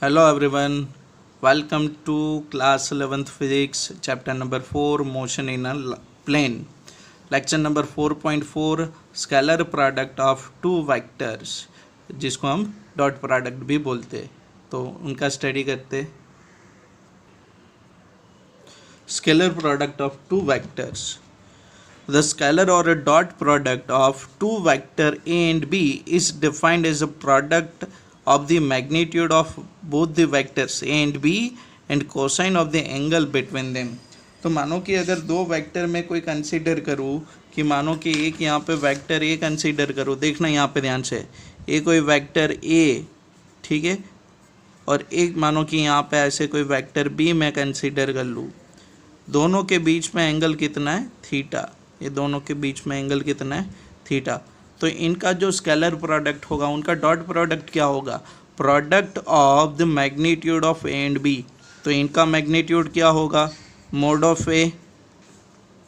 Hello everyone, welcome to class 11th physics chapter number 4 motion in a plane. Lecture number 4.4 scalar product of two vectors जिसको हम dot product भी बोलते हैं, तो उनका study करते. Scalar product of two vectors. The scalar or a dot product of two vector A and B is defined as a product of the magnitude of both the vectors A and B and cosine of the angle between them. तो मानो कि अगर दो vector में कोई consider करूँ कि मानो कि एक यहाँ पे वेक्टर ए कंसीडर करूँ, देखना यहाँ पे ध्यान से, ए कोई वेक्टर ए, ठीक है, और एक मानो कि यहाँ पे ऐसे कोई वेक्टर बी मैं कंसीडर कर लूँ. दोनों के बीच में एंगल कितना है? थीटा. ये दोनों के बीच में एंगल कितना है? थीटा. तो इनका जो स्केलर प्रोडक्ट होगा, उनका डॉट प्रोडक्ट क्या होगा? Product of the magnitude of A and B. तो इनका मैग्नीट्यूड क्या होगा? मोड ऑफ ए,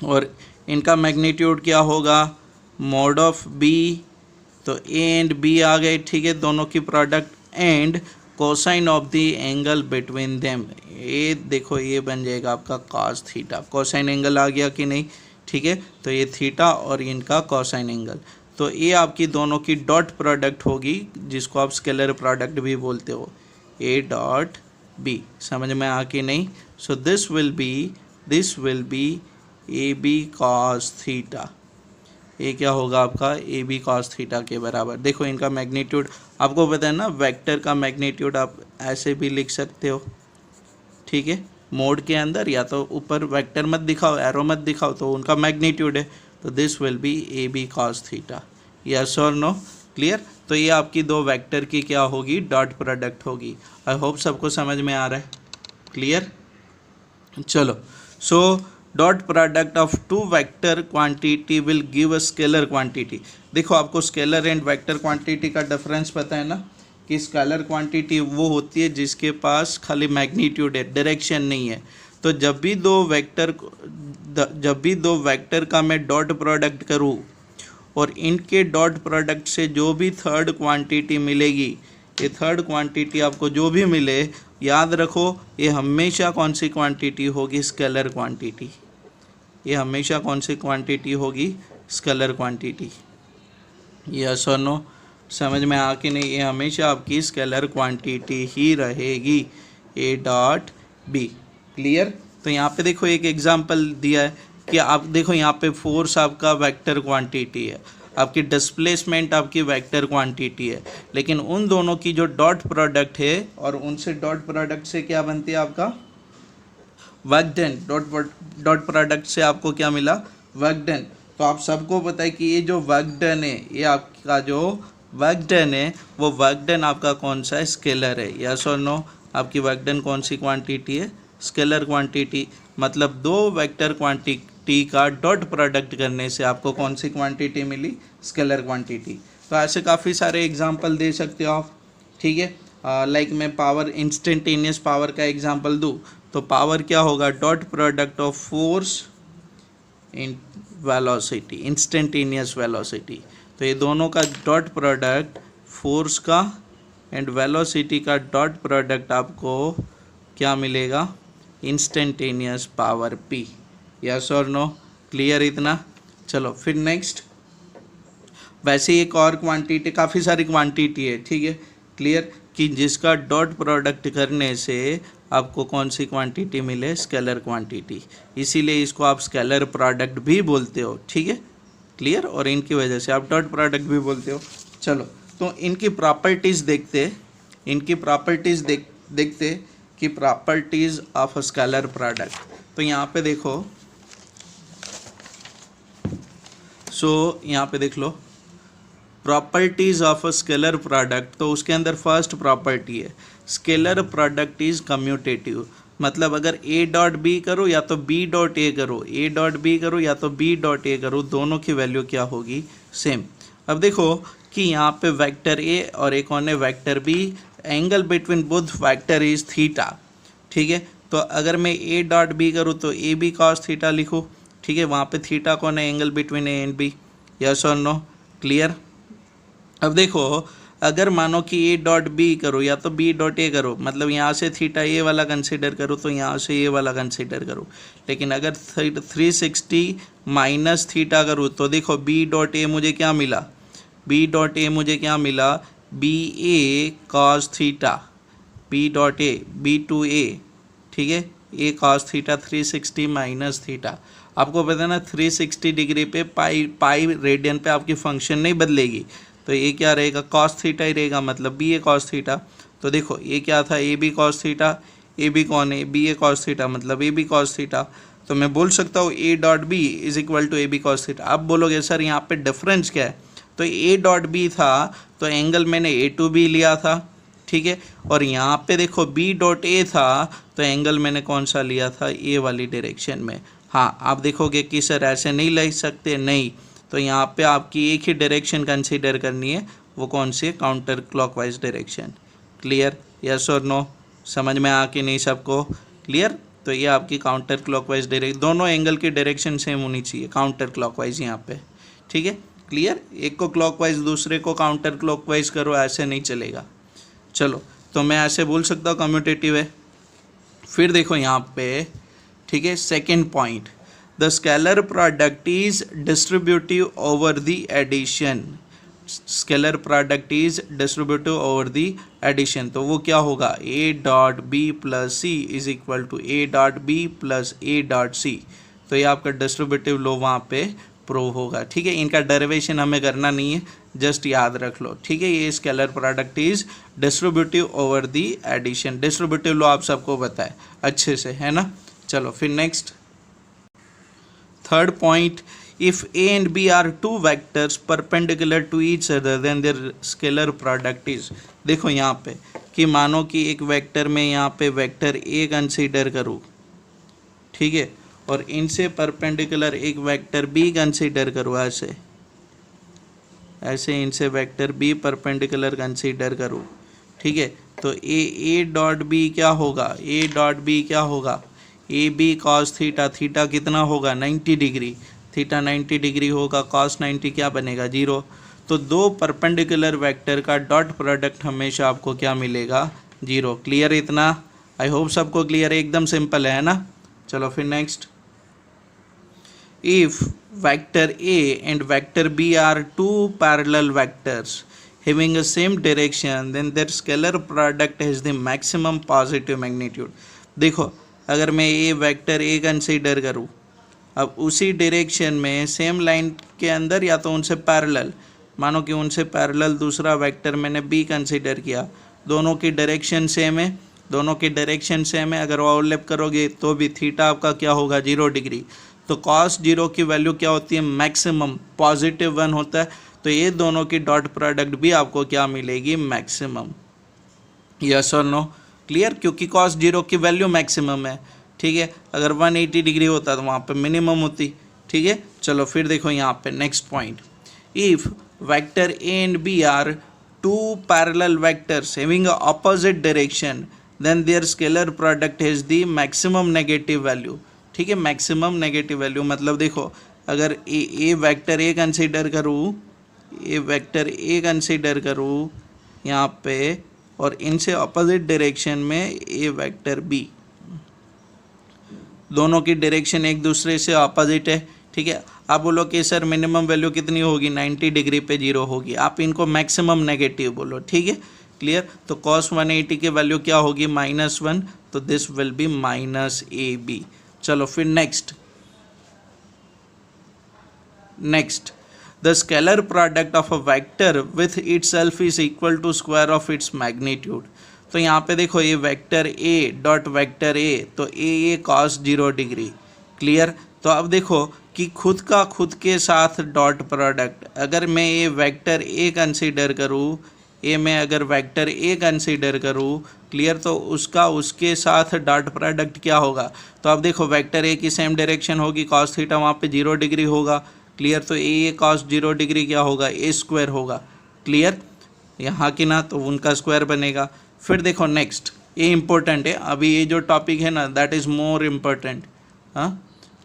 और इनका मैग्नीट्यूड क्या होगा? Mod of B. तो ए एंड बी आ गए, ठीक है, दोनों की product, and cosine of the angle between them. ये देखो, ये बन जाएगा आपका कॉस थीटा. कोसाइन एंगल आ गया कि नहीं? ठीक है, तो ये थीटा और इनका कोसाइन एंगल. तो ये आपकी दोनों की डॉट प्रोडक्ट होगी, जिसको आप स्केलर प्रोडक्ट भी बोलते हो. A dot B. समझ में आ कि नहीं? So this will be A B cos theta. ये क्या होगा आपका? ए बी कॉस थीटा के बराबर. देखो इनका मैग्नीट्यूड आपको पता है ना, वेक्टर का मैग्नीट्यूड आप ऐसे भी लिख सकते हो, ठीक है, मोड के अंदर, या तो ऊपर वेक्टर मत दिखाओ, एरो मत दिखाओ, तो उनका मैग्नीट्यूड है. तो this will be A B cos theta. Yes और नो? क्लियर? तो ये आपकी दो वेक्टर की क्या होगी? डॉट प्रोडक्ट होगी. आई होप सबको समझ में आ रहा है. क्लियर? चलो, so dot product of two vector quantity will give a scalar quantity. देखो, आपको स्केलर एंड वेक्टर क्वांटिटी का डिफरेंस पता है ना, कि स्केलर क्वांटिटी वो होती है जिसके पास खाली मैग्नीट्यूड है, डायरेक्शन नहीं है. तो जब भी दो वेक्टर का मैं डॉट प्रोडक्ट करूँ और इनके डॉट प्रोडक्ट से जो भी थर्ड क्वांटिटी मिलेगी, ये थर्ड क्वांटिटी आपको जो भी मिले, याद रखो ये हमेशा कौन सी क्वांटिटी होगी? Scalar quantity. ये हमेशा कौन सी क्वांटिटी होगी? Scalar quantity. यस और नो? समझ में आ कि नहीं? ये हमेशा आपकी स्केलर क्वांटिटी ही रहेगी, ए डॉट बी. क्लियर? तो यहाँ पे देखो एक एग्जांपल दिया है कि आप देखो यहाँ पे फोर्स आपका वेक्टर क्वांटिटी है, आपकी डिस्प्लेसमेंट आपकी वेक्टर क्वांटिटी है, लेकिन उन दोनों की जो डॉट प्रोडक्ट है, और उनसे डॉट प्रोडक्ट से क्या बनती है? आपका वर्क डन. डॉट प्रोडक्ट से आपको क्या मिला? Work done. तो आप सबको पता है कि ये जो वर्क डन है, ये आपका जो वर्क डन है, वो वर्क डन आपका कौन सा है? स्केलर है. यस और नो? आपकी वर्क डन कौन सी क्वांटिटी है? Scalar quantity. मतलब दो वेक्टर क्वांटिटी का डॉट प्रोडक्ट करने से आपको कौन सी क्वांटिटी मिली? Scalar quantity. तो ऐसे काफ़ी सारे एग्जांपल दे सकते हो आप, ठीक है. लाइक मैं पावर, इंस्टेंटेनियस पावर का एग्जांपल दूँ, तो पावर क्या होगा? Dot product of force in velocity, instantaneous velocity. तो ये दोनों का डॉट प्रोडक्ट, फोर्स का एंड वेलोसिटी का डॉट प्रोडक्ट आपको क्या मिलेगा? Instantaneous power P. यस और नो? क्लियर इतना? चलो फिर नेक्स्ट. वैसे ही एक और क्वांटिटी, काफ़ी सारी क्वांटिटी है, ठीक है, क्लियर, कि जिसका डॉट प्रोडक्ट करने से आपको कौन सी क्वांटिटी मिले? Scalar quantity. इसीलिए इसको आप स्केलर प्रोडक्ट भी बोलते हो, ठीक है, क्लियर, और इनकी वजह से आप डॉट प्रोडक्ट भी बोलते हो. चलो, तो इनकी प्रॉपर्टीज़ देखते, देखते कि properties of a scalar product. तो यहाँ पे देखो, यहाँ पे देख लो properties of a scalar product. तो उसके अंदर फर्स्ट प्रॉपर्टी है, स्केलर प्रोडक्ट इज़ कम्यूटेटिव. मतलब अगर ए डॉट बी करो या तो बी डॉट ए करो, ए डॉट बी करो या तो बी डॉट ए करो, दोनों की वैल्यू क्या होगी? सेम. अब देखो कि यहाँ पे वेक्टर ए और एक और vector B, angle between both vector is theta, ठीक है. तो अगर मैं ए डॉट बी करूँ तो ए बी कॉस थीटा लिखूँ, ठीक है. वहाँ पे थीटा कौन है? Angle between A and B. Yes और नो? क्लियर? अब देखो, अगर मानो कि ए डॉट बी करो या तो बी डॉट ए करो, मतलब यहाँ से थीटा ए वाला कंसिडर करो तो यहाँ से ए वाला कंसिडर करो, लेकिन अगर 360 माइनस थीटा करूँ तो देखो बी डॉट ए मुझे क्या मिला, बी डॉट ए मुझे क्या मिला, B A cos theta, B dot A B to A, ठीक है, A cos theta 360 minus theta. आपको पता है ना 360 डिग्री पे पाई रेडियन पे आपकी फंक्शन नहीं बदलेगी, तो ये क्या रहेगा, कॉस थीटा ही रहेगा, मतलब बी ए कॉस थीटा। तो देखो ये क्या था, A B cos theta, A B कौन है, बी ए कॉस थीटा, मतलब ए बी कॉस थीटा। तो मैं बोल सकता हूँ A dot B is equal to A B cos theta. आप बोलोगे सर यहाँ पे डिफरेंस क्या है, तो ए डॉट बी था तो एंगल मैंने ए टू बी लिया था, ठीक है, और यहाँ पे देखो बी डॉट ए था तो एंगल मैंने कौन सा लिया था, ए वाली डायरेक्शन में। हाँ, आप देखोगे कि सर ऐसे नहीं लिख सकते, नहीं, तो यहाँ पे आपकी एक ही डायरेक्शन कंसीडर करनी है, वो कौन सी है, counter clockwise direction. Clear, yes और नो, समझ में आ कि नहीं सबको, क्लियर। तो ये आपकी काउंटर क्लॉकवाइज डायरेक्शन, दोनों एंगल की डायरेक्शन सेम होनी चाहिए, काउंटर क्लॉकवाइज यहाँ पे, ठीक है, क्लियर। एक को क्लॉकवाइज दूसरे को काउंटर क्लॉकवाइज करो, ऐसे नहीं चलेगा। चलो, तो मैं ऐसे बोल सकता हूँ कम्यूटेटिव है। फिर देखो यहाँ पे, ठीक है, second point, the scalar product is distributive over the addition, scalar product is distributive over the addition. तो वो क्या होगा, A dot B plus C is equal to A dot B plus A dot C. तो ये आपका distributive लो वहाँ पे prove होगा, ठीक है। इनका डेरिवेशन हमें करना नहीं है, जस्ट याद रख लो, ठीक है। ये scalar product is distributive over the addition, distributive law आप सबको पता है अच्छे से, है ना। चलो फिर next, third point, if A and B are two vectors perpendicular to each other then their scalar product is. देखो यहाँ पे कि मानो कि एक वेक्टर में यहाँ पे वेक्टर ए कंसीडर करूँ, ठीक है, और इनसे परपेंडिकुलर एक वेक्टर बी कंसीडर करूँ, ऐसे ऐसे इनसे वेक्टर बी परपेंडिकुलर कंसीडर करूँ, ठीक है। तो ए डॉट बी क्या होगा, ए डॉट बी क्या होगा, A B cos theta, theta कितना होगा 90 डिग्री, थीटा 90 डिग्री होगा, कॉस 90 क्या बनेगा 0। तो दो परपेंडिकुलर वेक्टर का डॉट प्रोडक्ट हमेशा आपको क्या मिलेगा 0। क्लियर इतना, आई होप सबको क्लियर है, एकदम सिंपल है ना। चलो फिर next, if vector A and vector B are two parallel vectors having the same direction then their scalar product has the maximum positive magnitude। देखो अगर मैं ये वेक्टर A कंसीडर करूँ, अब उसी डायरेक्शन में सेम लाइन के अंदर या तो उनसे पैरेलल, मानो कि उनसे पैरेलल दूसरा वेक्टर मैंने B कंसीडर किया, दोनों की डायरेक्शन सेम है, दोनों की डायरेक्शन सेम है, अगर ओवरलैप करोगे तो भी थीटा आपका क्या होगा 0 डिग्री। तो कॉस 0 की वैल्यू क्या होती है, मैक्सिमम +1 होता है। तो ये दोनों की डॉट प्रोडक्ट भी आपको क्या मिलेगी, मैक्सिमम। यस और नो, क्लियर, क्योंकि कॉस 0 की वैल्यू मैक्सिमम है, ठीक है। अगर 180 डिग्री होता तो वहाँ पे मिनिमम होती, ठीक है। चलो फिर देखो यहाँ पे next point, if vector A and B are two parallel vectors having opposite direction then their scalar product has the maximum negative value, ठीक है। मैक्सिमम नेगेटिव वैल्यू मतलब देखो अगर ए वेक्टर ए कंसीडर करूँ, ए वेक्टर ए कंसीडर करूँ यहाँ पे, और इनसे अपोजिट डायरेक्शन में ए वेक्टर बी, दोनों की डायरेक्शन एक दूसरे से अपोजिट है, ठीक है। आप बोलो कि सर मिनिमम वैल्यू कितनी होगी, 90 डिग्री पे 0 होगी, आप इनको मैक्सिमम नेगेटिव बोलो, ठीक है, क्लियर। तो cos 180 की वैल्यू क्या होगी -1, तो दिस विल बी -AB। चलो फिर next, the scalar product of a vector with itself is equal to square of its magnitude. तो यहाँ पे देखो ये vector A dot vector A, तो ए cos 0 डिग्री, क्लियर। तो अब देखो कि खुद का खुद के साथ डॉट प्रोडक्ट, अगर मैं ये वेक्टर ए कंसीडर करूँ, ए में अगर वेक्टर ए कंसीडर करूँ, क्लियर, तो उसका उसके साथ डॉट प्रोडक्ट क्या होगा। तो अब देखो वेक्टर ए की सेम डायरेक्शन होगी, कॉस थीटा वहाँ पे 0 डिग्री होगा, क्लियर। तो ए cos 0 डिग्री क्या होगा, ए स्क्वायर होगा, क्लियर, यहाँ की ना, तो उनका स्क्वायर बनेगा। फिर देखो नेक्स्ट, ये इंपॉर्टेंट है, अभी ये जो टॉपिक है ना दैट इज़ मोर इम्पोर्टेंट। हाँ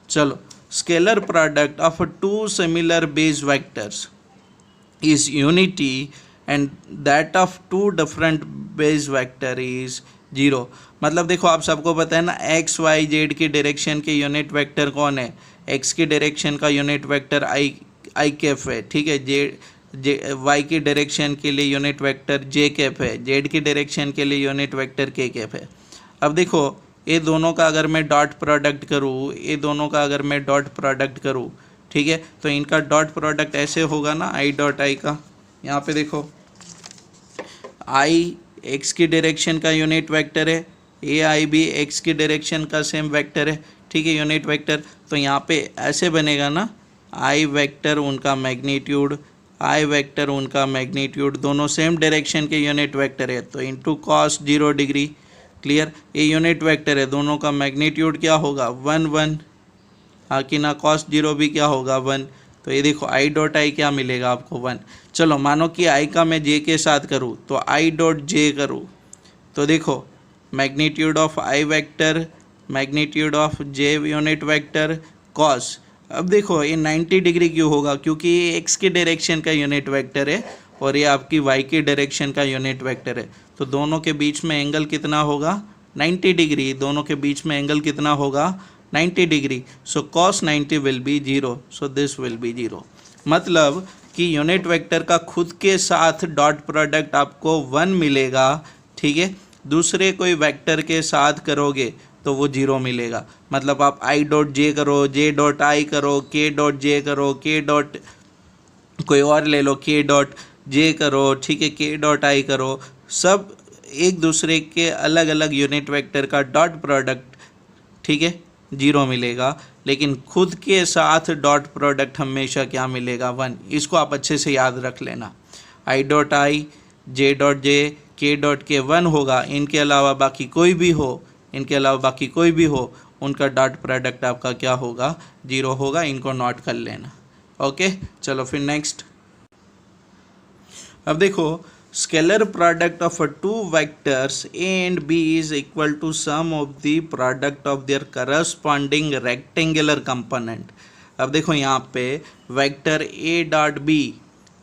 चलो, scalar product of two similar base vectors is unity and that of two different base vector is 0। मतलब देखो आप सबको पता है ना एक्स वाई जेड की डायरेक्शन के यूनिट वेक्टर कौन है, एक्स की डायरेक्शन का यूनिट वेक्टर आई कैफ है, ठीक है। जे वाई की डायरेक्शन के लिए यूनिट वेक्टर जे कैफ है, जेड की डायरेक्शन के लिए यूनिट वेक्टर के कैफ है। अब देखो ये दोनों का अगर मैं डॉट प्रोडक्ट करूँ, ये दोनों का अगर मैं डॉट प्रोडक्ट करूँ, ठीक है, तो इनका डॉट प्रोडक्ट ऐसे होगा ना आई डॉट आई का। यहाँ पे देखो आई एक्स की डायरेक्शन का यूनिट वेक्टर है, ए आई भी एक्स की डायरेक्शन का सेम वेक्टर है, ठीक है, यूनिट वेक्टर। तो यहाँ पे ऐसे बनेगा ना आई वेक्टर उनका मैग्नीट्यूड, आई वेक्टर उनका मैग्नीट्यूड, दोनों सेम डायरेक्शन के यूनिट वेक्टर है, तो इंटू कॉस 0 डिग्री। क्लियर, ये यूनिट वेक्टर है, दोनों का मैग्नीट्यूड क्या होगा 1 1, हाँ कि ना, कॉस 0 भी क्या होगा 1। तो ये देखो आई डॉट आई क्या मिलेगा आपको 1। चलो मानो कि आई का मैं जे के साथ करूँ तो आई डॉट जे करूँ, तो देखो magnitude of I vector magnitude of J unit vector cos. अब देखो ये 90 डिग्री क्यों होगा, क्योंकि ये एक्स के डायरेक्शन का यूनिट वेक्टर है और ये आपकी वाई की डायरेक्शन का यूनिट वेक्टर है, तो दोनों के बीच में एंगल कितना होगा 90 डिग्री, दोनों के बीच में एंगल कितना होगा 90 degree. So cos 90 will be 0, so this will B 0। मतलब कि यूनिट वेक्टर का खुद के साथ डॉट प्रोडक्ट आपको 1 मिलेगा, ठीक है, दूसरे कोई वेक्टर के साथ करोगे तो वो 0 मिलेगा। मतलब आप आई डॉट जे करो, जे डॉट आई करो, के डॉट जे करो, के डॉट कोई और ले लो, के डॉट जे करो, ठीक है, के डॉट आई करो, सब एक दूसरे के अलग अलग यूनिट वेक्टर का डॉट प्रोडक्ट, ठीक है, 0 मिलेगा। लेकिन खुद के साथ डॉट प्रोडक्ट हमेशा क्या मिलेगा 1। इसको आप अच्छे से याद रख लेना, आई डॉट आई, जे डॉट जे, के डॉट के 1 होगा, इनके अलावा बाकी कोई भी हो, इनके अलावा बाकी कोई भी हो, उनका डॉट प्रोडक्ट आपका क्या होगा 0 होगा। इनको नोट कर लेना। ओके, चलो फिर नेक्स्ट। अब देखो scalar product of two vectors A and B is equal to sum of the product of their corresponding rectangular component. अब देखो यहाँ पे वेक्टर ए डॉट बी,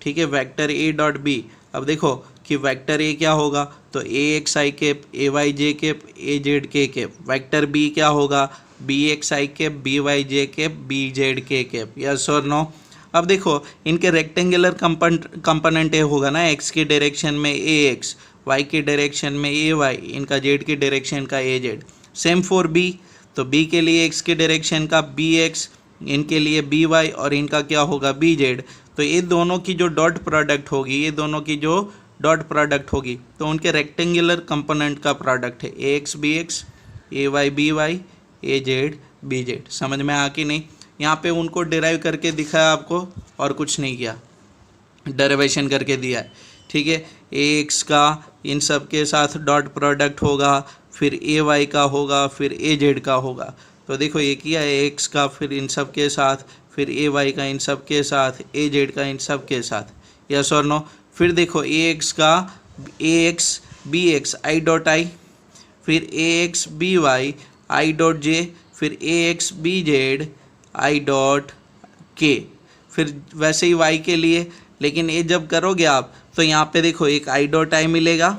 ठीक है, वेक्टर ए डॉट बी। अब देखो कि वेक्टर ए क्या होगा, तो ए एक्स आई कैप, ए वाई जे कैप, ए जेड के कैप। वेक्टर बी क्या होगा, बी एक्स आई कैप, बी वाई जे कैप, बी जेड के कैप। यस और नो। अब देखो इनके रेक्टेंगुलर कंपोनेंट ए होगा ना, एक्स की डायरेक्शन में ए एक्स, वाई की डायरेक्शन में ए वाई, इनका जेड की डायरेक्शन का ए जेड। सेम फॉर बी, तो बी के लिए एक्स की डायरेक्शन का बी एक्स, इनके लिए बी वाई, और इनका क्या होगा बी जेड। तो ये दोनों की जो डॉट प्रोडक्ट होगी, ये दोनों की जो डॉट प्रोडक्ट होगी, तो उनके रेक्टेंगुलर कंपोनेंट का प्रोडक्ट है ए X B X, A Y B Y, A Z B Z. समझ में आ कि नहीं। यहाँ पे उनको डिराइव करके दिखाया आपको और कुछ नहीं किया, डेरिवेशन करके दिया है, ठीक है। ए एक्स का इन सब के साथ डॉट प्रोडक्ट होगा, फिर ए वाई का होगा, फिर ए जेड का होगा। तो देखो ये किया है ए एक्स का फिर इन सब के साथ, फिर ए वाई का इन सब के साथ, ए जेड का इन सब के साथ। यस और नो। फिर देखो ए एक्स का A X B X I dot I, फिर A X B Y I dot J, फिर A X B Z I dot K. फिर वैसे ही वाई के लिए, लेकिन ये जब करोगे आप तो यहाँ पे देखो एक आई डॉट आई मिलेगा,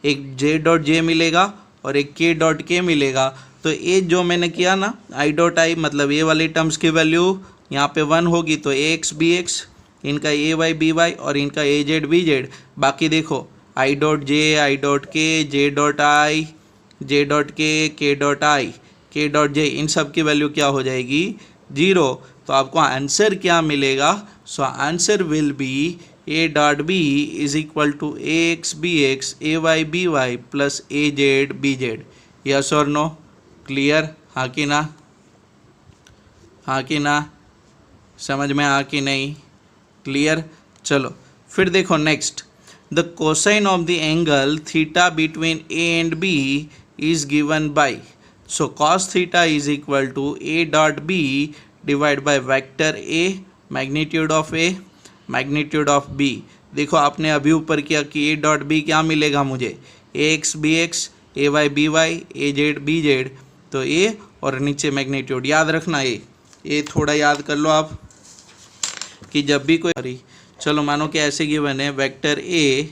एक जे डॉट जे मिलेगा और एक के डॉट के मिलेगा। तो ये जो मैंने किया ना आई डॉट आई, मतलब ये वाली टर्म्स की वैल्यू यहाँ पे 1 होगी, तो ए एक्स बी एक्स, इनका ए वाई बी वाई और इनका ए जेड बी जेड। बाकी देखो आई डॉट जे, आई डॉट के, J dot I, J dot के डॉट आई, के डॉट जे, इन सब की वैल्यू क्या हो जाएगी 0। तो आपको आंसर क्या मिलेगा, so answer will be A dot B is equal to A X B X, A Y B Y plus A Z B Z. Yes और नो, क्लियर, हाँ कि ना, हाँ कि ना, समझ में आ कि नहीं, क्लियर। चलो फिर देखो next, the cosine of the angle theta between A and B is given by, so cos theta is equal to A dot B divide by vector A, magnitude of A, magnitude of B. देखो आपने अभी ऊपर किया कि ए dot B क्या मिलेगा मुझे, ए X B X, A Y B Y, A Z B Z. तो ए और नीचे मैग्नीट्यूड याद रखना, ये थोड़ा याद कर लो आप कि जब भी कोई, चलो मानो कि ऐसे गिवन है vector A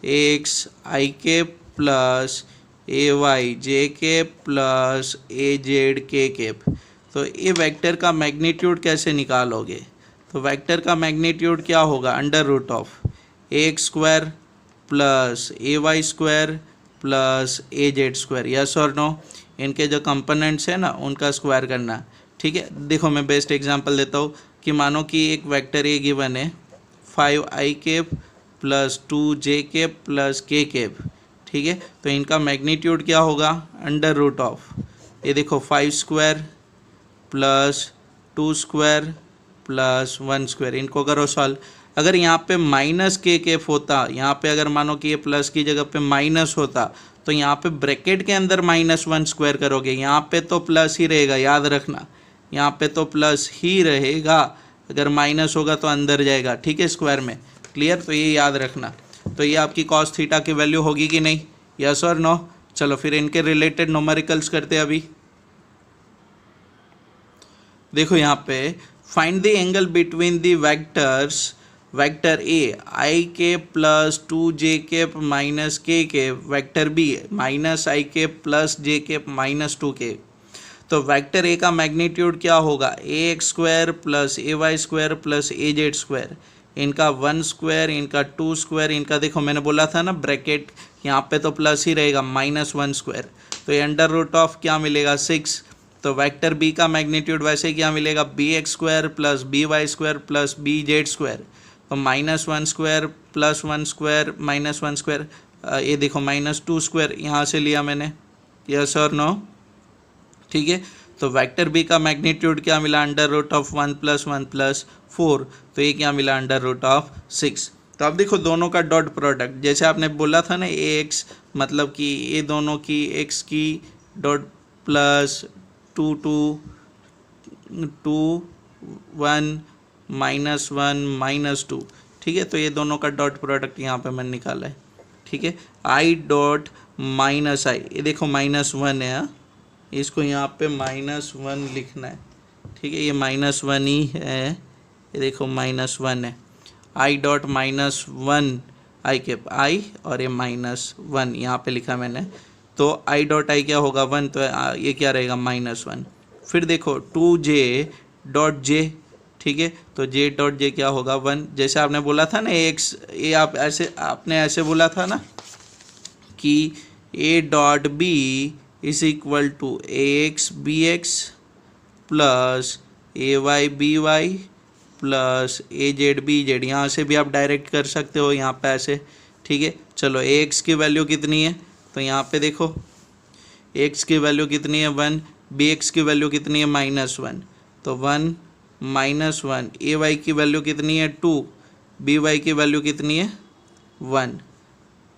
x I K plus A Y जे के प्लस ए जेड के केप। तो ये वेक्टर का मैग्नीट्यूड कैसे निकालोगे? तो वेक्टर का मैग्नीट्यूड क्या होगा? Under root of A X square plus A Y square plus A Z square. Yes और नो? इनके जो कंपोनेंट्स हैं ना उनका स्क्वायर करना। ठीक है, देखो मैं बेस्ट एग्जांपल देता हूँ कि मानो कि एक वेक्टर ए गिवन है 5i cap plus 2j cap plus k cap. ठीक है, तो इनका मैग्नीट्यूड क्या होगा? अंडर रूट ऑफ ये देखो 5 square plus 2 square plus 1 square. इनको करो सॉल्व। अगर यहाँ पे माइनस के केप होता, यहाँ पे अगर मानो कि ये प्लस की जगह पे माइनस होता तो यहाँ पे ब्रैकेट के अंदर -1 स्क्वायर करोगे, यहाँ पे तो प्लस ही रहेगा, याद रखना यहाँ पे तो प्लस ही रहेगा। अगर माइनस होगा तो अंदर जाएगा, ठीक है, स्क्वायर में। क्लियर? तो ये याद रखना। तो ये आपकी कॉस थीटा की वैल्यू होगी कि नहीं? यस और नो? चलो फिर इनके रिलेटेड न्यूमेरिकल्स करते हैं अभी। देखो यहाँ पे find the angle between the vectors vector A I K plus 2j के माइनस के वेक्टर बी माइनस आई के प्लस जे के माइनस 2k। तो वेक्टर ए का मैग्नीट्यूड क्या होगा? ए X square plus A Y square plus A Z square. इनका 1 square, इनका 2 square, इनका देखो मैंने बोला था ना ब्रैकेट यहाँ पे तो प्लस ही रहेगा, -1 स्क्वायर। तो ये अंडर रूट ऑफ क्या मिलेगा? 6। तो वेक्टर बी का मैग्नीट्यूड वैसे क्या मिलेगा? B X square plus B Y square plus B Z square. तो -1 स्क्वायर प्लस 1 स्क्वायर -1 स्क्वायर, ये देखो -2 स्क्वायर यहाँ से लिया मैंने। यस और नो? ठीक है, तो वेक्टर बी का मैग्नीट्यूड क्या मिला? Under root of 1 + 1 + 4। तो ये क्या मिला? Under root of 6। तो अब देखो दोनों का डॉट प्रोडक्ट, जैसे आपने बोला था ना ए एक्स, मतलब कि ये दोनों की एक्स की डॉट प्लस 2 2 2 1 -1 -2। ठीक है, तो ये दोनों का डॉट प्रोडक्ट यहाँ पे मैंने निकाला है। ठीक है, आई डॉट माइनस आई, ये देखो -1 है, इसको यहाँ पे -1 लिखना है। ठीक है, ये -1 ही है, ये देखो -1 है। आई डॉट -1 आई के आई और ये -1 यहाँ पे लिखा मैंने। तो आई डॉट आई क्या होगा? 1। तो ये क्या रहेगा? -1। फिर देखो 2j डॉट जे। ठीक है, तो j डॉट जे क्या होगा? 1। जैसे आपने बोला था ना एक्स, ये आप ऐसे आपने ऐसे बोला था ना कि a dot B is equal to A X B X plus A Y B Y plus A Z B Z. यहाँ से भी आप डायरेक्ट कर सकते हो यहाँ पे ऐसे। ठीक है, चलो ए एक्स की वैल्यू कितनी है? तो यहाँ पे देखो एक्स की वैल्यू कितनी है? 1। बी एक्स की वैल्यू कितनी है? -1। तो 1 -1। ए वाई की वैल्यू कितनी है? 2। बी वाई की वैल्यू कितनी है? 1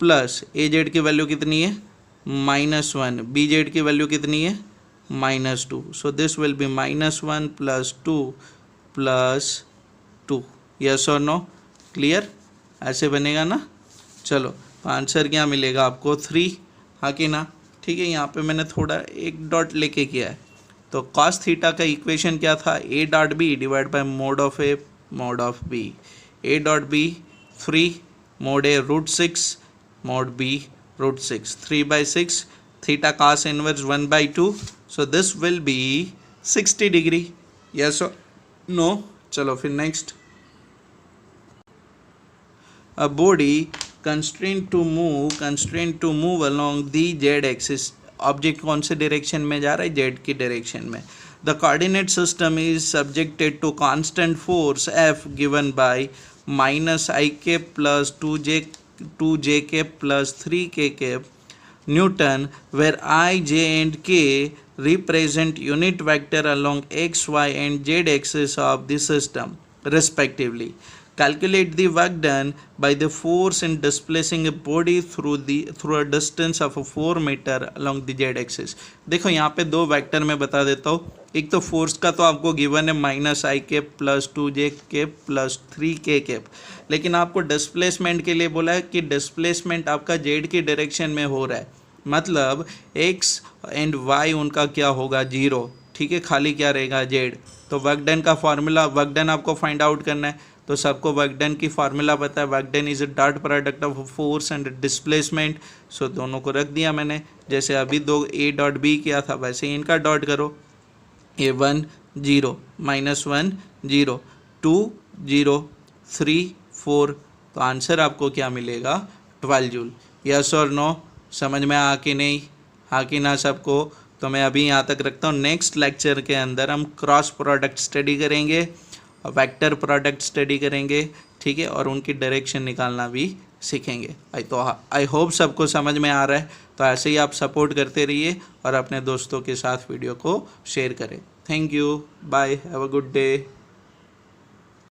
प्लस ए जेड की वैल्यू कितनी है? -1। बी जेड की वैल्यू कितनी है? -2। सो दिस विल बी -1 + 2 + 2। यस और नो? क्लियर? ऐसे बनेगा ना? चलो तो आंसर क्या मिलेगा आपको? 3। हाँ कि ना? ठीक है, यहाँ पे मैंने थोड़ा एक डॉट लेके किया है। तो cos थीटा का इक्वेशन क्या था? a dot B divide by mod of A mod of B. a dot B 3, mod A √6, mod B √6। 3/6 theta cos inverse 1/2। So this will be 60 degree. Yes और no? चलो फिर next. A body constrained to move along the z axis। Object कौन से direction में जा रहा है? Z की डायरेक्शन में। The coordinate system is subjected to constant force F given by -ik plus 2j के प्लस 3k के newton, where I, j and k represent unit vector along x, y and z axis of the system respectively. Calculate the work done by the force in displacing a body through a distance of 4 meter along the z axis। देखो यहाँ पे दो vector मैं बता देता हूँ। एक तो फोर्स का तो आपको गिवन है -ik प्लस 2j के प्लस 3k के, लेकिन आपको डिस्प्लेसमेंट के लिए बोला है कि डिस्प्लेसमेंट आपका जेड की डायरेक्शन में हो रहा है, मतलब x एंड y उनका क्या होगा? 0। ठीक है, खाली क्या रहेगा? जेड। तो वर्क डन का फॉर्मूला, वर्क डन आपको फाइंड आउट करना है। तो सबको वर्क डन की फार्मूला पता है, work done is a dot product of force and displacement. So दोनों को रख दिया मैंने, जैसे अभी दो ए डॉट बी किया था वैसे ही इनका डॉट करो। ए 1 0 -1 0 2 0 3 4, तो आंसर आपको क्या मिलेगा 12 जूल। यस और नो, समझ में आ कि नहीं, हाँ कि ना सबको। तो मैं अभी यहाँ तक रखता हूँ। नेक्स्ट लेक्चर के अंदर हम क्रॉस प्रोडक्ट स्टडी करेंगे, वेक्टर प्रोडक्ट स्टडी करेंगे, ठीक है, और उनकी डायरेक्शन निकालना भी सीखेंगे। आई होप सबको समझ में आ रहा है। तो ऐसे ही आप सपोर्ट करते रहिए और अपने दोस्तों के साथ वीडियो को शेयर करें। Thank you, bye, have a good day.